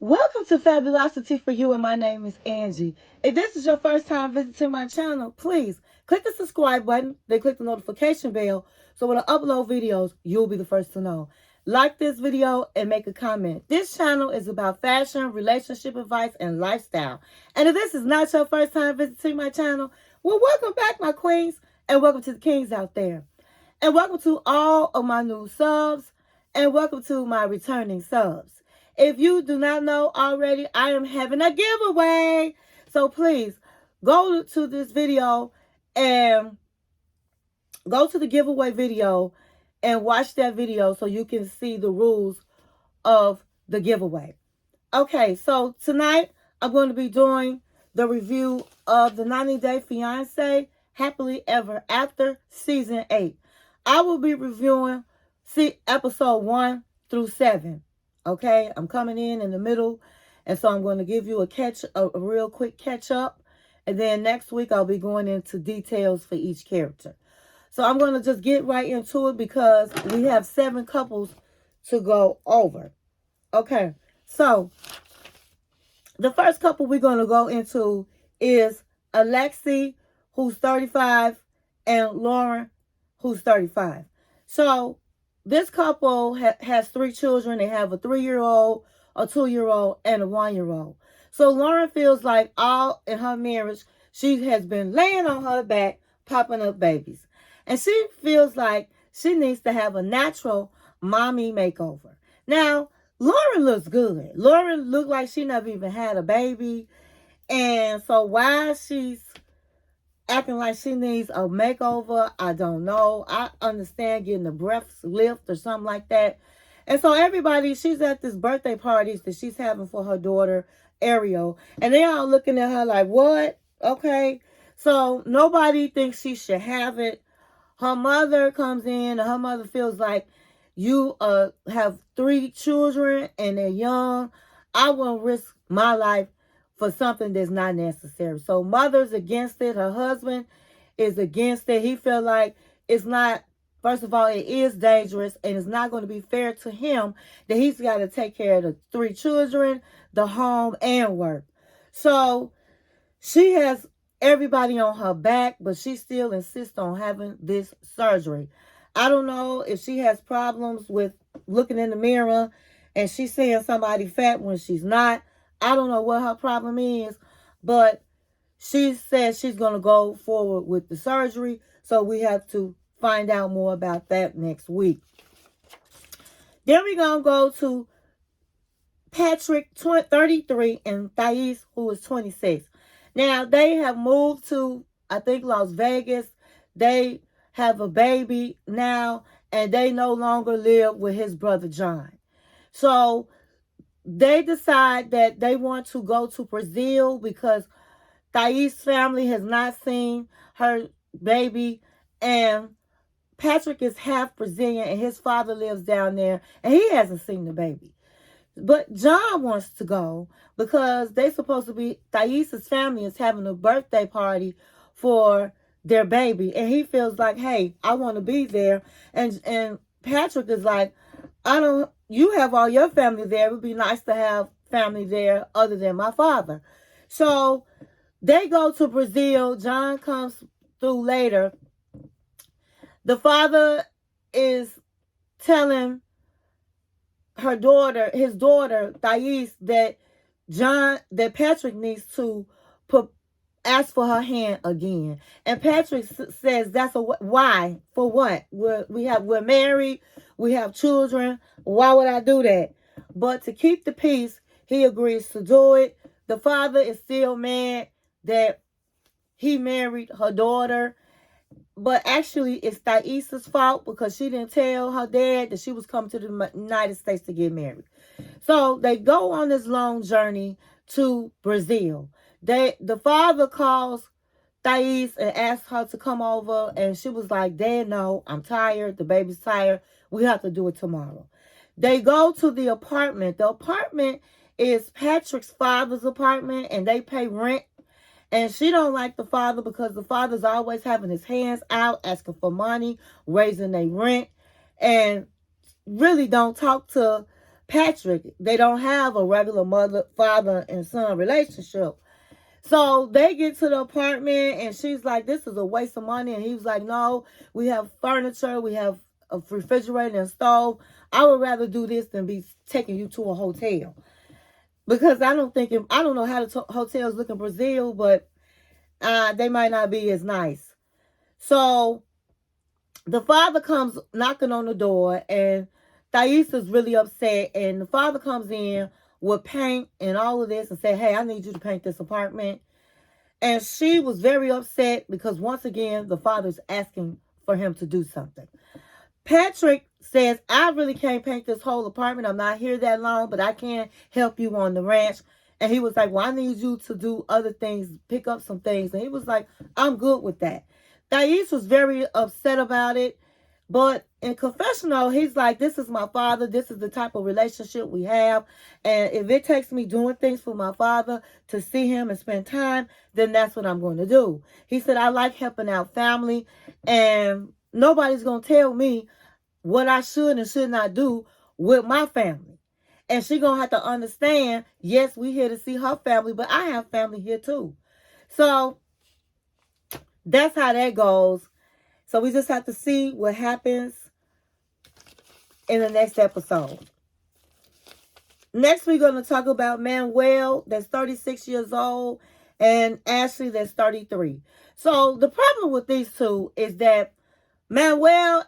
Welcome to Fabulosity For You, and my name is Angie. If this is your first time visiting my channel, please click the subscribe button, then click the notification bell, so when I upload videos, you'll be the first to know. Like this video and make a comment. This channel is about fashion, relationship advice, and lifestyle. And if this is not your first time visiting my channel, well, welcome back, my queens, and welcome to the kings out there. And welcome to all of my new subs, and welcome to my returning subs. If you do not know already, I am having a giveaway. So please go to this video and go to the giveaway video and watch that video so you can see the rules of the giveaway. Okay, so tonight I'm going to be doing the review of the 90-Day Fiancé Happily Ever After Season 8. I will be reviewing episode 1 through 7. Okay, I'm coming in the middle, and so I'm going to give you a real quick catch up, and then next week I'll be going into details for each character. So I'm going to just get right into it because we have 7 couples to go over. Okay, so the first couple we're going to go into is Alexi, who's 35, and Lauren, who's 35. So this couple has 3 children. They have a 3-year-old, a 2-year-old, and a 1-year-old. So Lauren feels like all in her marriage, she has been laying on her back, popping up babies. And she feels like she needs to have a natural mommy makeover. Now, Lauren looks good. Lauren looked like she never even had a baby. And so why she's acting like she needs a makeover, I don't know. I understand getting a breast lift or something like that. And so everybody, she's at this birthday parties that she's having for her daughter, Ariel. And they all looking at her like, what? Okay. So nobody thinks she should have it. Her mother comes in and her mother feels like you have 3 children and they're young. I won't risk my life for something that's not necessary. So mother's against it. Her husband is against it. He feel like it's not, first of all, it is dangerous and it's not going to be fair to him that he's got to take care of the 3 children, the home, and work. So she has everybody on her back, but she still insists on having this surgery. I don't know if she has problems with looking in the mirror and she's seeing somebody fat when she's not. I don't know what her problem is, but she says she's going to go forward with the surgery. So we have to find out more about that next week. Then we're going to go to Patrick, 33, and Thais, who is 26. Now, they have moved to, I think, Las Vegas. They have a baby now, and they no longer live with his brother, John. So they decide that they want to go to Brazil because Thais' family has not seen her baby, and Patrick is half Brazilian, and his father lives down there, and he hasn't seen the baby. But John wants to go because they're supposed to be, Thais' family is having a birthday party for their baby, and he feels like, hey, I want to be there. And Patrick is like, you have all your family there. It would be nice to have family there other than my father. So they go to Brazil. John comes through later. The father is telling his daughter, Thais, that Patrick needs to ask for her hand again. And Patrick says that's why? For what? We're married, we have children. Why would I do that? But to keep the peace, he agrees to do it. The father is still mad that he married her daughter. But actually, it's Thais' fault because she didn't tell her dad that she was coming to the United States to get married. So they go on this long journey to Brazil. The father calls Thais and asks her to come over, and she was like, Dad, no, I'm tired. The baby's tired. We have to do it tomorrow. They go to the apartment. The apartment is Patrick's father's apartment, and they pay rent. And she don't like the father because the father's always having his hands out, asking for money, raising their rent, and really don't talk to Patrick. They don't have a regular mother, father, and son relationship. So they get to the apartment and she's like, this is a waste of money. And he was like, no, we have furniture, we have a refrigerator and stove. I would rather do this than be taking you to a hotel. Because I don't know how the hotels look in Brazil, but they might not be as nice. So the father comes knocking on the door and Thais is really upset. And the father comes in with paint and all of this and said, hey, I need you to paint this apartment. And she was very upset because once again, the father's asking for him to do something. Patrick says, I really can't paint this whole apartment. I'm not here that long, but I can help you on the ranch. And he was like, well, I need you to do other things, pick up some things. And he was like, I'm good with that. Thais was very upset about it. But in confessional, he's like, this is my father. This is the type of relationship we have. And if it takes me doing things for my father to see him and spend time, then that's what I'm going to do. He said, I like helping out family. And nobody's going to tell me what I should and should not do with my family. And she's going to have to understand, yes, we here to see her family, but I have family here too. So that's how that goes. So we just have to see what happens in the next episode. Next, we're going to talk about Manuel, that's 36 years old, and Ashley, that's 33. So the problem with these two is that Manuel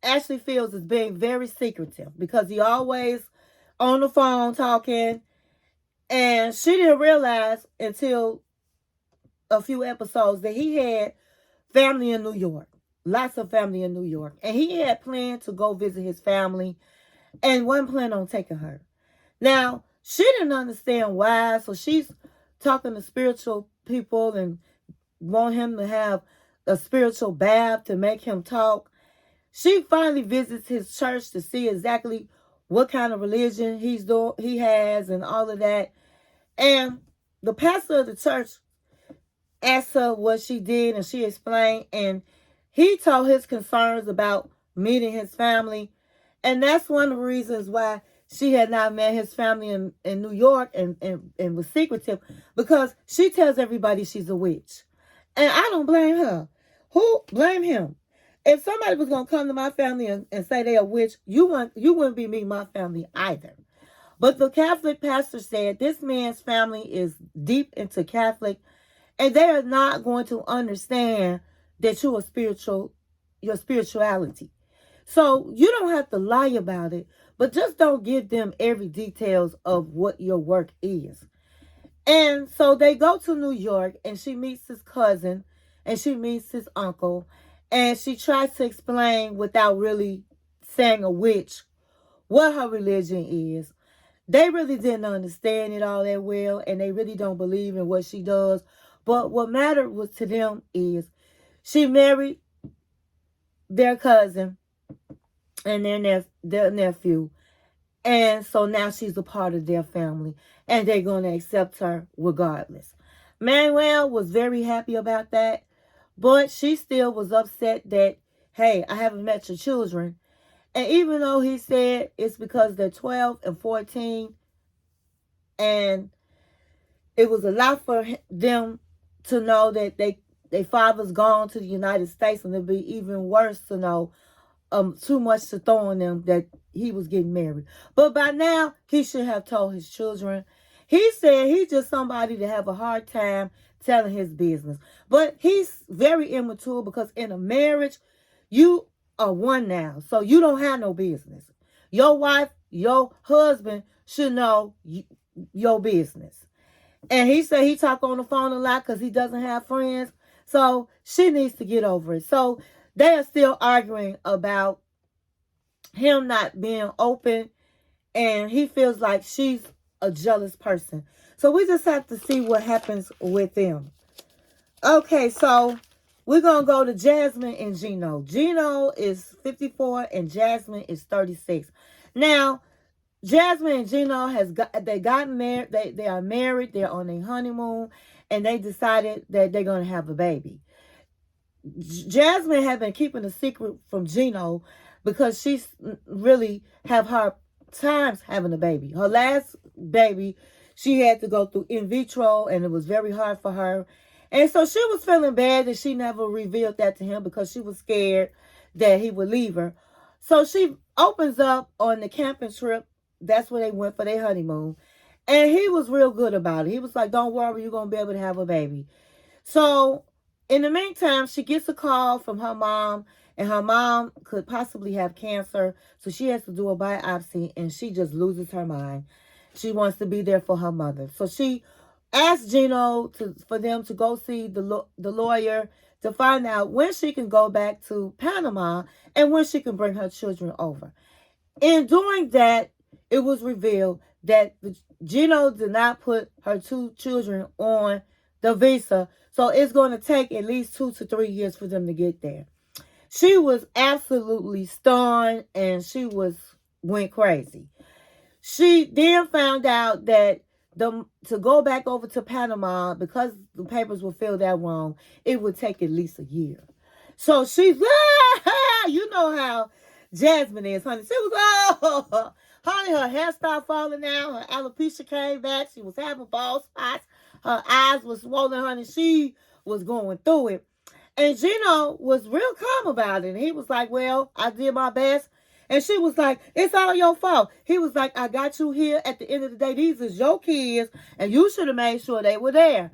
actually feels is being very secretive because he always on the phone talking. And she didn't realize until a few episodes that he had family in New York. Lots of family in New York. And he had planned to go visit his family and wasn't planning on taking her. Now, she didn't understand why. So she's talking to spiritual people and want him to have a spiritual bath to make him talk. She finally visits his church to see exactly what kind of religion he has and all of that. And the pastor of the church asked her what she did and she explained. And he told his concerns about meeting his family. And that's one of the reasons why she had not met his family in New York and was secretive. Because she tells everybody she's a witch. And I don't blame her. Who blame him? If somebody was going to come to my family and say they're a witch, you wouldn't be meeting my family either. But the Catholic pastor said this man's family is deep into Catholic, and they are not going to understand that your spirituality. So you don't have to lie about it, but just don't give them every details of what your work is. And so they go to New York, and she meets his cousin, and she meets his uncle, and she tries to explain without really saying a witch what her religion is. They really didn't understand it all that well, and they really don't believe in what she does. But what mattered was to them is she married their cousin and their nephew. And so now she's a part of their family, and they're going to accept her regardless. Manuel was very happy about that, but she still was upset that, hey, I haven't met your children. And even though he said it's because they're 12 and 14, and it was a lot for them to know that their father's gone to the United States, and it'd be even worse to know too much to throw on them that he was getting married. But by now, he should have told his children. He said he's just somebody to have a hard time telling his business. But he's very immature because in a marriage, you are one now. So you don't have no business. Your wife, your husband should know your business. And he said he talk on the phone a lot because he doesn't have friends. So she needs to get over it. So they are still arguing about him not being open. And he feels like she's a jealous person. So we just have to see what happens with them. Okay, so we're going to go to Jasmine and Gino. Gino is 54 and Jasmine is 36. Now, Jasmine and Gino they got married. They are married. They're on their honeymoon, and they decided that they're going to have a baby. Jasmine had been keeping a secret from Gino because she's really have her times having a baby. Her last baby, she had to go through in vitro, and it was very hard for her. And so she was feeling bad that she never revealed that to him because she was scared that he would leave her. So she opens up on the camping trip. That's where they went for their honeymoon. And he was real good about it. He was like, don't worry, you're going to be able to have a baby. So in the meantime, she gets a call from her mom, and her mom could possibly have cancer. So she has to do a biopsy, and she just loses her mind. She wants to be there for her mother. So she asked Gino for them to go see the lawyer to find out when she can go back to Panama and when she can bring her children over. In doing that, it was revealed that Gino did not put her 2 children on the visa. So it's going to take at least 2 to 3 years for them to get there. She was absolutely stunned, and she went crazy. She then found out that to go back over to Panama, because the papers were filled out wrong, it would take at least a year. So she's, you know how Jasmine is, honey. She was, honey, her hair started falling out. Her alopecia came back. She was having bald spots. Her eyes were swollen, honey. She was going through it. And Gino was real calm about it. He was like, well, I did my best. And she was like, it's all your fault. He was like, I got you here. At the end of the day, these is your kids, and you should have made sure they were there.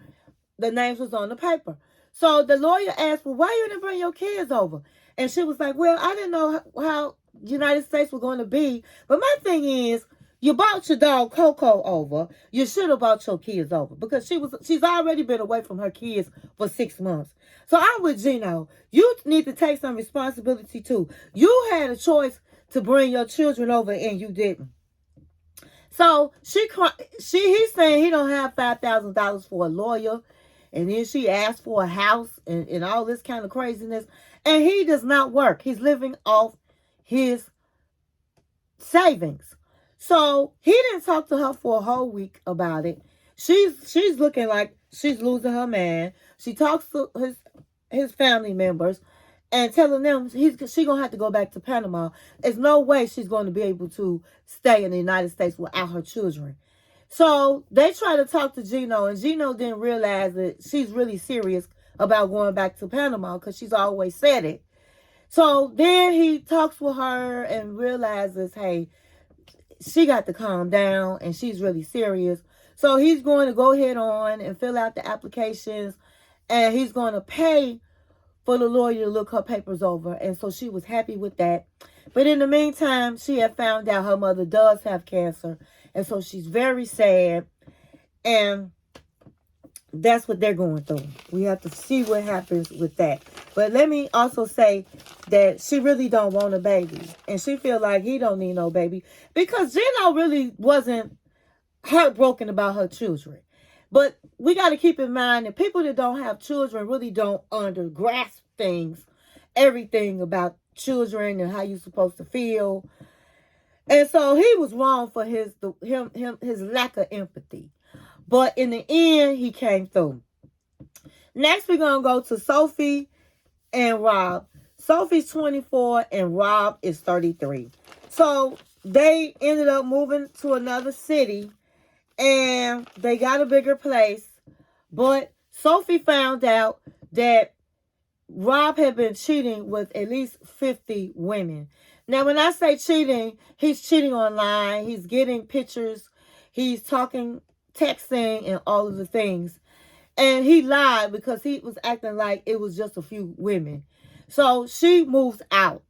The names was on the paper. So the lawyer asked, well, why you didn't bring your kids over? And she was like, well, I didn't know how the United States were going to be. But my thing is, you brought your dog Coco over. You should have brought your kids over, because she's already been away from her kids for 6 months. So I'm with Gino. You need to take some responsibility too. You had a choice to bring your children over, and you didn't. So he's saying he don't have $5,000 for a lawyer, and then she asked for a house and all this kind of craziness, and he does not work. He's living off his savings. So he didn't talk to her for a whole week about it. She's looking like she's losing her man. She talks to his family members and telling them she's going to have to go back to Panama. There's no way she's going to be able to stay in the United States without her children. So they try to talk to Gino, and Gino didn't realize that she's really serious about going back to Panama, because she's always said it. So then he talks with her and realizes, hey, she got to calm down, and she's really serious. So he's going to go ahead on and fill out the applications, and he's going to pay for the lawyer to look her papers over. And so she was happy with that. But in the meantime, she had found out her mother does have cancer. And so she's very sad. And that's what they're going through. We have to see what happens with that. But let me also say that she really don't want a baby. And she feel like he don't need no baby, because Gino really wasn't heartbroken about her children. But we got to keep in mind that people that don't have children really don't grasp everything about children and how you're supposed to feel. And so he was wrong for his lack of empathy. But in the end, he came through. Next, we're going to go to Sophie and Rob. Sophie's 24 and Rob is 33. So they ended up moving to another city, and they got a bigger place. But Sophie found out that Rob had been cheating with at least 50 women. Now, when I say cheating, he's cheating online. He's getting pictures. He's texting, and all of the things. And he lied because he was acting like it was just a few women. So she moved out,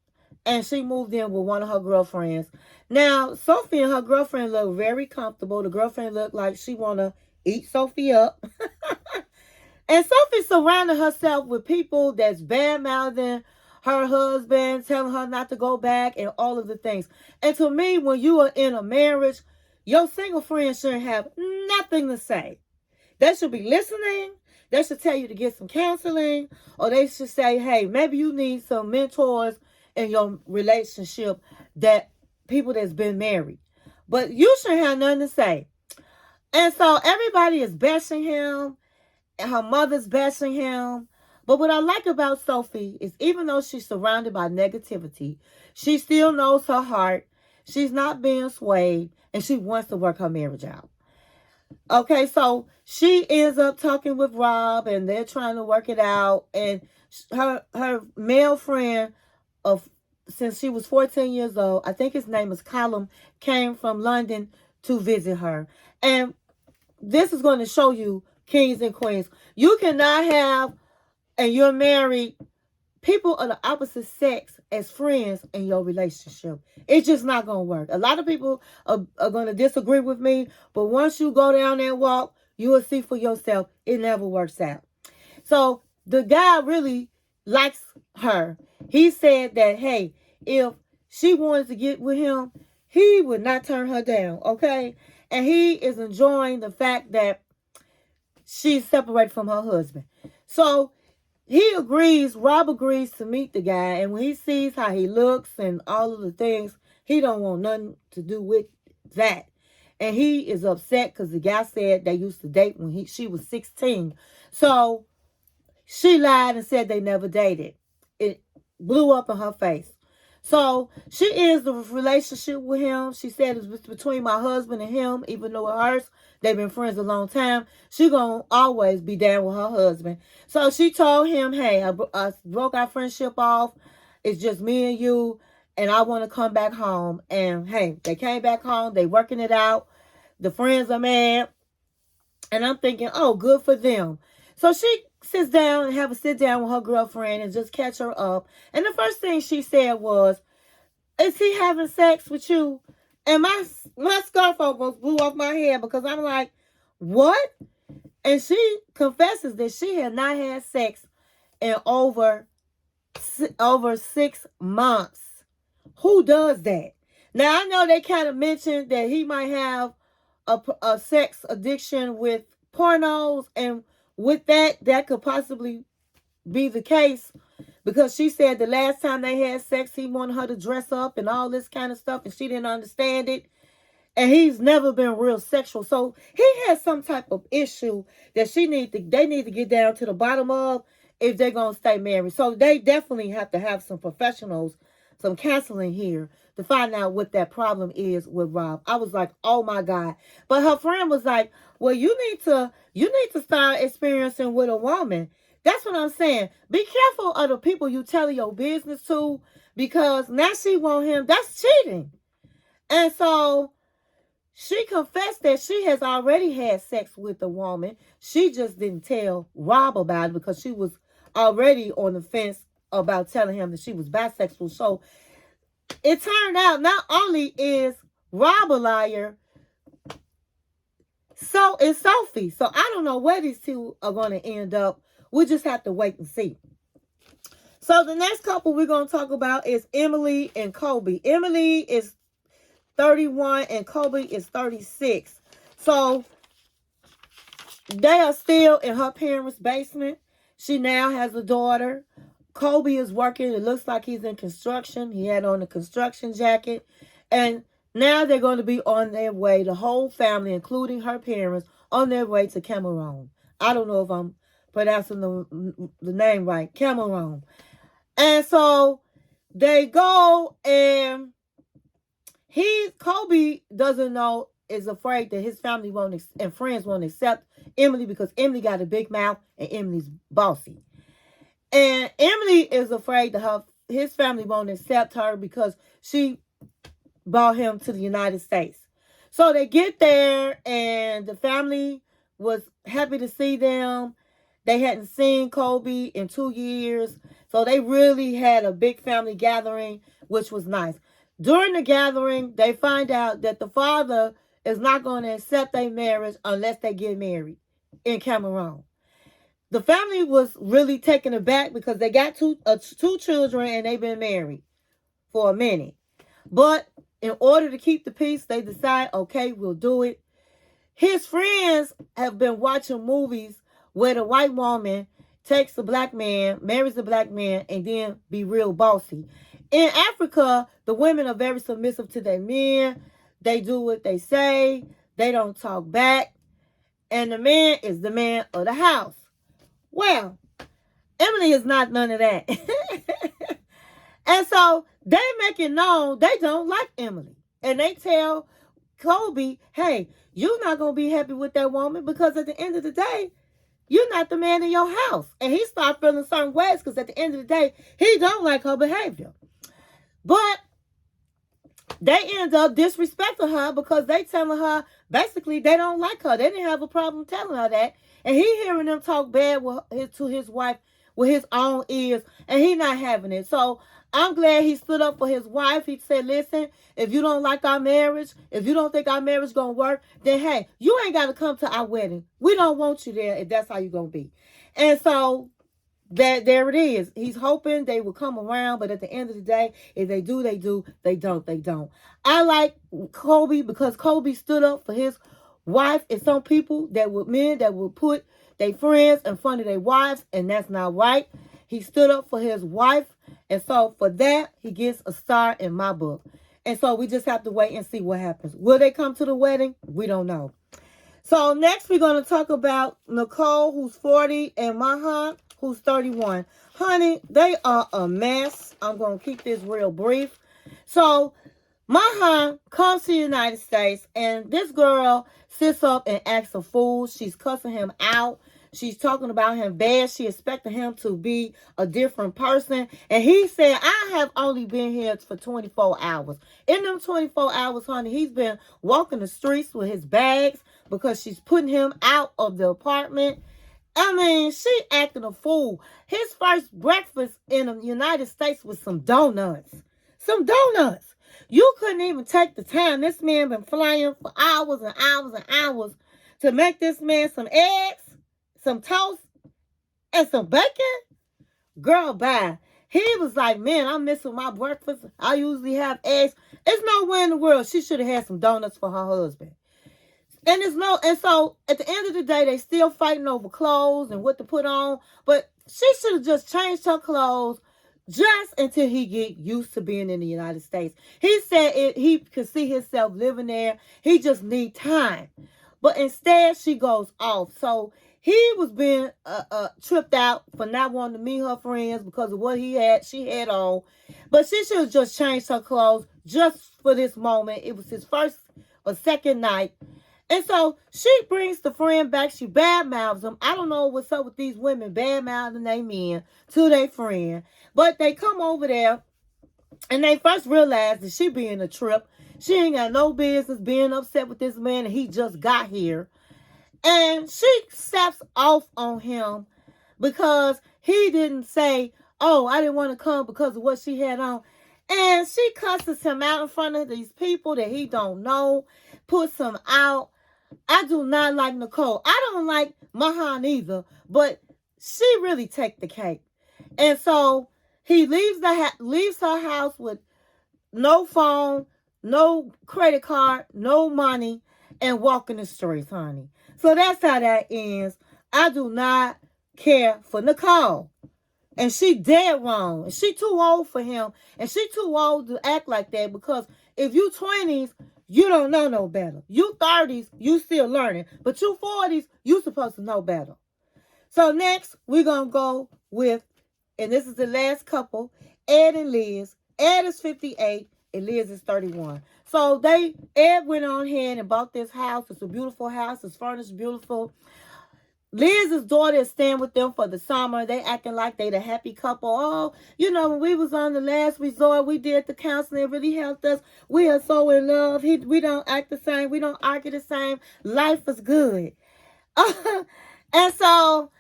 and she moved in with one of her girlfriends. Now, Sophie and her girlfriend look very comfortable. The girlfriend looked like she want to eat Sophie up. And Sophie surrounded herself with people that's bad-mouthing her husband, telling her not to go back, and all of the things. And to me, when you are in a marriage, your single friend shouldn't have nothing to say. They should be listening. They should tell you to get some counseling, or they should say, hey, maybe you need some mentors in your relationship, that people that's been married. But you shouldn't have nothing to say. And so everybody is bashing him, and her mother's bashing him. But what I like about Sophie is, even though she's surrounded by negativity, she still knows her heart. She's not being swayed, and she wants to work her marriage out. Okay, so she ends up talking with Rob, and they're trying to work it out. And her male friend of since she was 14 years old, I think his name is Callum, came from London to visit her. And this is going to show you, kings and queens, you cannot have, and you're married, people of the opposite sex as friends in your relationship. It's just not going to work. A lot of people are going to disagree with me, but once you go down that walk, you will see for yourself it never works out. So the guy really likes her. He said that, hey, if she wanted to get with him, he would not turn her down, okay? And he is enjoying the fact that she's separated from her husband. So Rob agrees to meet the guy, and when he sees how he looks and all of the things, he don't want nothing to do with that. And he is upset because the guy said they used to date when she was 16. So she lied and said they never dated. It blew up in her face. So she ends the relationship with him. She said it's between my husband and him, even though it hurts. They've been friends a long time. She gonna always be down with her husband. So she told him, hey, I broke our friendship off. It's just me and you, and I want to come back home. And hey, they came back home. They working it out. The friends are mad. And I'm thinking, oh, good for them. So she sits down and have a sit down with her girlfriend and just catch her up. And the first thing she said was, is he having sex with you? And my scarf almost blew off my head because I'm like, what? And she confesses that she had not had sex in over 6 months. Who does that? Now, I know they kind of mentioned that he might have a sex addiction with pornos, and with that could possibly be the case, because she said the last time they had sex, he wanted her to dress up and all this kind of stuff, and she didn't understand it. And he's never been real sexual. So he has some type of issue that they need to get down to the bottom of if they're going to stay married. So they definitely have to have some professionals, some counseling here to find out what that problem is with Rob. I was like, oh my God. But her friend was like, well, you need to start experiencing with a woman. That's what I'm saying. Be careful of the people you tell your business to, because now she want him. That's cheating. And so she confessed that she has already had sex with a woman. She just didn't tell Rob about it because she was already on the fence about telling him that she was bisexual. So it turned out not only is Rob a liar, so is Sophie. So I don't know where these two are going to end up. We'll just have to wait and see. So the next couple we're going to talk about is Emily and Colby. Emily is 31 and Colby is 36. So they are still in her parents' basement. She now has a daughter. Colby is working. It looks like he's in construction. He had on a construction jacket. And now they're going to be on their way, the whole family, including her parents, on their way to Cameroon. I don't know if I'm pronouncing the name right. Cameroon. And so they go, and Colby doesn't know, is afraid that his family and friends won't accept Emily because Emily got a big mouth and Emily's bossy. And Emily is afraid that his family won't accept her because she brought him to the United States. So they get there, and the family was happy to see them. They hadn't seen Colby in 2 years. So they really had a big family gathering, which was nice. During the gathering, they find out that the father is not going to accept their marriage unless they get married in Cameroon. The family was really taken aback because they got two children and they've been married for a minute. But in order to keep the peace, they decide, okay, we'll do it. His friends have been watching movies where the white woman takes the black man, marries the black man, and then be real bossy. In Africa, the women are very submissive to their men. They do what they say. They don't talk back. And the man is the man of the house. Well, Emily is not none of that. And so they make it known they don't like Emily. And they tell Kobe, hey, you're not going to be happy with that woman because at the end of the day, you're not the man in your house. And he started feeling certain ways because at the end of the day, he don't like her behavior. But they end up disrespecting her because they telling her basically they don't like her. They didn't have a problem telling her that. And he hearing them talk bad to his wife with his own ears, and he not having it. So I'm glad he stood up for his wife. He said, listen, if you don't like our marriage, if you don't think our marriage going to work, then hey, you ain't got to come to our wedding. We don't want you there if that's how you going to be. And so there it is. He's hoping they will come around, but at the end of the day, if they do, they do. They don't, they don't. I like Kobe because Kobe stood up for his wife. And some people men that will put their friends in front of their wives, and that's not right. He stood up for his wife, and so for that, he gets a star in my book. And so we just have to wait and see what happens. Will they come to the wedding? We don't know. So next we're going to talk about Nicole, who's 40, and Maha, who's 31. Honey, they are a mess. I'm going to keep this real brief. So Maha comes to the United States, and this girl sits up and acts a fool. She's cussing him out. She's talking about him bad. She expected him to be a different person. And he said, I have only been here for 24 hours. In them 24 hours, honey, he's been walking the streets with his bags because she's putting him out of the apartment. I mean, she acting a fool. His first breakfast in the United States was some donuts. Some donuts. You couldn't even take the time. This man been flying for hours and hours and hours to make this man some eggs, some toast, and some bacon. Girl, bye. He was like, man, I'm missing my breakfast. I usually have eggs. There's nowhere in the world she should have had some donuts for her husband. And so at the end of the day, they still fighting over clothes and what to put on. But she should have just changed her clothes just until he get used to being in the United States. He said he could see himself living there. He just need time. But instead, she goes off. So he was being tripped out for not wanting to meet her friends because of what she had on. But she should have just changed her clothes just for this moment. It was his first or second night. And so she brings the friend back. She badmouths them. I don't know what's up with these women badmouthing their men to their friend. But they come over there and they first realize that she being a trip. She ain't got no business being upset with this man and he just got here. And she steps off on him because he didn't say, oh, I didn't want to come because of what she had on. And she cusses him out in front of these people that he don't know, puts him out. I do not like Nicole. I don't like Mahan either, but she really take the cake. And so he leaves her house with no phone, no credit card, no money, and walking the streets, honey. So that's how that ends. I do not care for Nicole. And she dead wrong. And she too old for him. And she too old to act like that because if you 20s, you don't know no better. You 30s, you still learning. But you 40s, you supposed to know better. So next, we're going to go with, and this is the last couple, Ed and Liz. Ed is 58 and Liz is 31. So Ed went on ahead and bought this house. It's a beautiful house. It's furnished beautiful. Liz's daughter is staying with them for the summer. They acting like they the happy couple. Oh, when we was on the last resort, we did the counseling. It really helped us. We are so in love. We don't act the same. We don't argue the same. Life is good. And so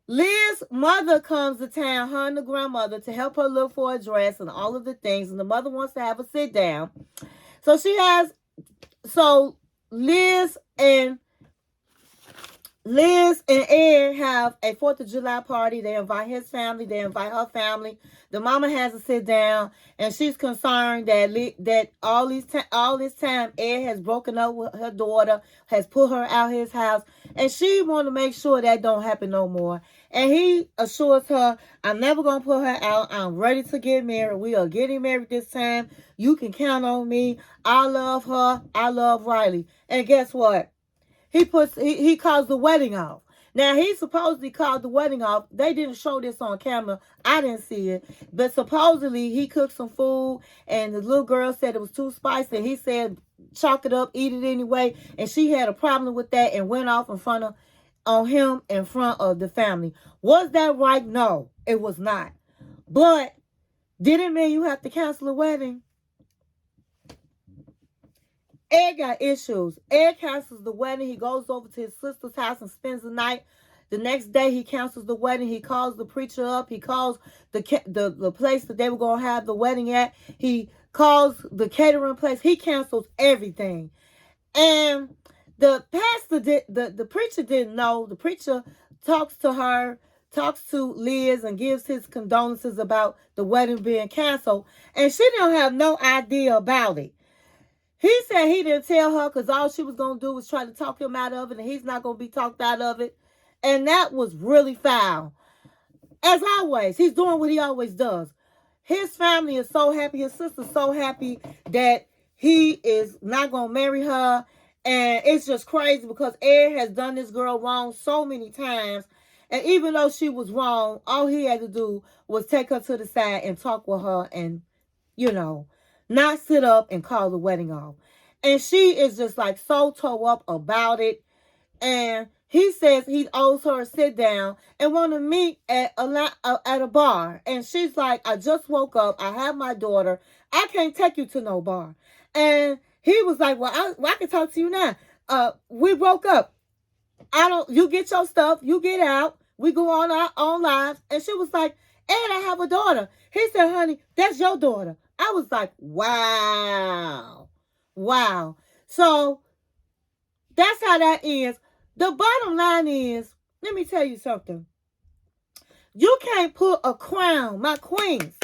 Liz's mother comes to town, her and the grandmother, to help her look for a dress and all of the things. And the mother wants to have a sit down. So Liz and Ed have a 4th of July party. They invite his family. They invite her family. The mama has to sit down, and she's concerned that all this time Ed has broken up with her daughter, has put her out his house, and she want to make sure that don't happen no more. And he assures her, I'm never going to put her out. I'm ready to get married. We are getting married this time. You can count on me. I love her. I love Riley. And guess what? He calls the wedding off. Now, he supposedly called the wedding off. They didn't show this on camera. I didn't see it. But supposedly, he cooked some food, and the little girl said it was too spicy. He said, chalk it up, eat it anyway. And she had a problem with that and went off on him in front of the family. Was that right? No, it was not. But did it mean you have to cancel a wedding? Ed got issues. Ed cancels the wedding. He goes over to his sister's house and spends the night. The next day, he cancels the wedding. He calls the preacher up. He calls the place that they were going to have the wedding at. He calls the catering place. He cancels everything. And the pastor the preacher didn't know. The preacher talks to Liz and gives his condolences about the wedding being canceled. And she didn't have no idea about it. He said he didn't tell her because all she was going to do was try to talk him out of it, and he's not going to be talked out of it. And that was really foul. As always, he's doing what he always does. His family is so happy. His sister's so happy that he is not going to marry her. And it's just crazy because Ed has done this girl wrong so many times. And even though she was wrong, all he had to do was take her to the side and talk with her and, not sit up and call the wedding off. And she is just like so toe up about it. And he says he owes her a sit down and want to meet at a bar. And she's like, I just woke up. I have my daughter. I can't take you to no bar. And he was like, well, I can talk to you now. We broke up. You get your stuff. You get out. We go on our own lives. And she was like, and I have a daughter. He said, honey, that's your daughter. I was like, wow. Wow. So that's how that is. The bottom line is, let me tell you something. You can't put a crown, my queens.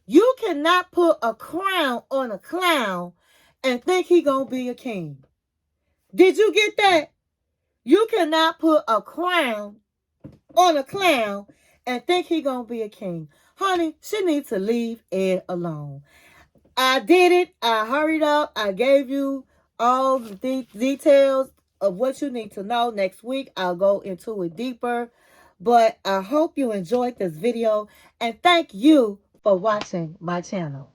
You cannot put a crown on a clown and think he gonna be a king. Did you get that? You cannot put a crown on a clown and think he gonna be a king. Honey, she needs to leave Ed alone. I did it. I hurried up. I gave you all the details of what you need to know. Next week, I'll go into it deeper. But I hope you enjoyed this video. And thank you for watching my channel.